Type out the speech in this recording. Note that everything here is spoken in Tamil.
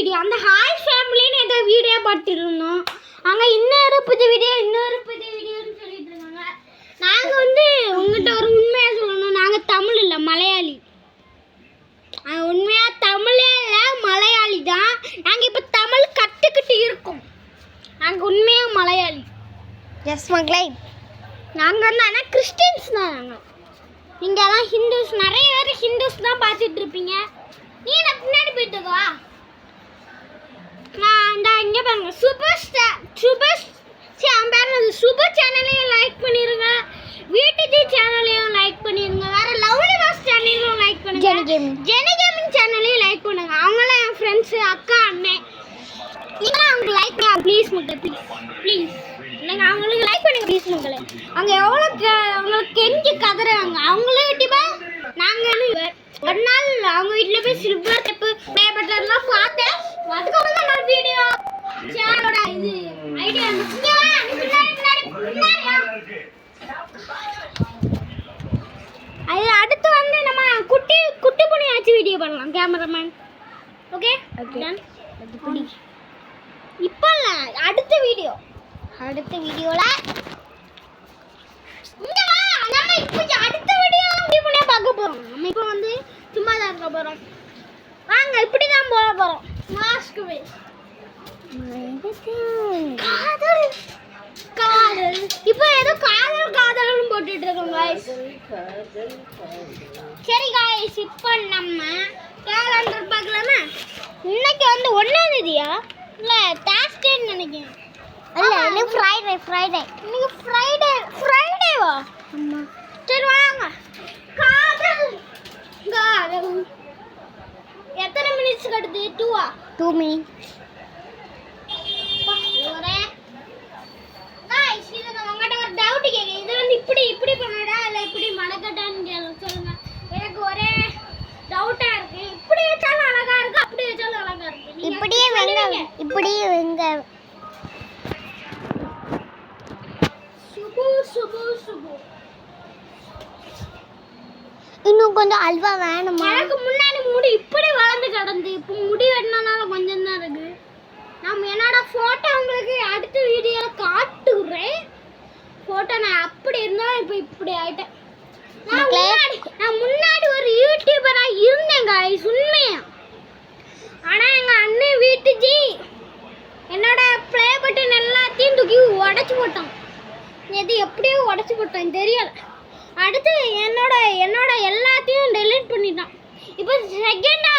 வீடியோ அந்த ஹாய் ஃபேமிலின்னு ஏதோ வீடியோ பார்த்துட்டு இருந்தோம். அங்கே இன்னொரு புது வீடியோன்னு சொல்லிட்டு இருந்தாங்க. நாங்கள் வந்து உங்கள்கிட்ட ஒரு உண்மையாக சொல்லணும், நாங்கள் தமிழ் இல்லை மலையாளி. உண்மையாக தமிழே இல்லை மலையாளி தான். நாங்கள் இப்போ தமிழ் கற்றுக்கிட்டு இருக்கோம். நாங்கள் உண்மையாக மலையாளி. எஸ் மக்களே, நாங்கள் வந்து ஆனால் கிறிஸ்டின்ஸ் தான். நாங்கள் இங்கெல்லாம் ஹிந்துஸ், நிறைய பேர் ஹிந்துஸ் தான் பார்த்துட்டு இருப்பீங்க. நீ நான் பின்னாடி போயிட்டுக்கவா? நான் இந்த இங்கே பாருங்க சுபர் சேனலையும் லைக் பண்ணிடுங்க, வீட்டுஜி சேனலையும் லைக் பண்ணிடுங்க, வேற லவ்லி வாஸ் சேனலையும் லைக் பண்ணுங்க, ஜெனி கேமிங் சேனலையும் லைக் பண்ணுங்க. அவங்களாம் என் ஃப்ரெண்ட்ஸு, அக்கா, அண்ணன். நீங்களும் அவங்களுக்கு லைக் பண்ணுங்க ப்ளீஸ் மக்கள், ப்ளீஸ் நீங்கள் அவங்களுக்கு லைக் பண்ணுங்க ப்ளீஸ் மக்களே. அவங்க எவ்வளோ அவங்களுக்கு கெஞ்சி கதறாங்க. அவங்களும் கிட்டே நாங்கள் ஒரு நாள் அவங்க வீட்டில் போய் சில்வர் டெப்பு பேப்பர்லாம் பார்த்தேன். அதுக்கப்புறம் தான் நான் வீடியோ சேனலோட இது ஐடியா இருந்துச்சு. அது அடுத்து வந்து நம்ம குட்டி புனியாச்சு வீடியோ பண்ணலாம் கேமராமேன். ஓகே இப்போ இல்லை, அடுத்த வீடியோவில் நம்ம இப்போ அடுத்த வீடியோ குட்டி புனியா பார்க்க போகிறோம். நம்ம இப்போ வந்து சும்மா தான் இருக்க போகிறோம். வாங்க இப்படி தான் போக போகிறோம். மாஸ்க் காதல் இப்போ ஏதோ காதல்னு போட்டுட்டு இருக்கோம் guys. சரி guys, இப்போ நம்ம கேலண்டர் பார்க்கலாமா? இன்னைக்கு வந்து 1ஆம் தேதியா இல்லை தேர்ஸ்டேன்னு நினைக்கிறேன். இல்ல இன்னைக்கு ஃப்ரைடே. இன்னைக்கு ஃப்ரைடேவா? ஆமா. சரி வாங்க. காதல் எத்தனை மினிட்ஸ் கட்டுது? 2 minutes. இப்படி பண்ணடா இல்லை இப்படி மடக்கட்டான்னு சொல்லுங்க. எனக்கு ஒரே டவுட்டா இருக்கு. இப்படி வச்சாலும் அழகா இருக்கு, அப்படி வச்சாலும் அழகா இருக்கு. இப்படியே வெங்க. சுபு இன்னும் கொஞ்சம் அல்வா வேணுமா? எனக்கு முன்னாடி முடி இப்படி வளர்ந்து கிடந்து, இப்போ முடி வெட்டினால கொஞ்சம் தான் இருக்கு. நான் என்னோட ஃபோட்டோ உங்களுக்கு அடுத்த வீடியோவில் காட்டுறேன். ஃபோட்டோ நான் அப்படி இருந்தால் இப்போ இப்படி ஆகிட்டேன். நான் முன்னாடி ஒரு யூடியூபராக இருந்தேன் guys, உண்மையா. ஆனால் எங்கள் அண்ணன் வீட்டுஜி என்னோட ப்ளே பட்டன் எல்லாத்தையும் தூக்கி உடச்சி போட்டான். எது எப்படியோ உடச்சி போட்டான் தெரியலை. அடுத்து என்னோட எல்லாத்தையும் டெலீட் பண்ணிட்டான். இப்போ செகண்டாக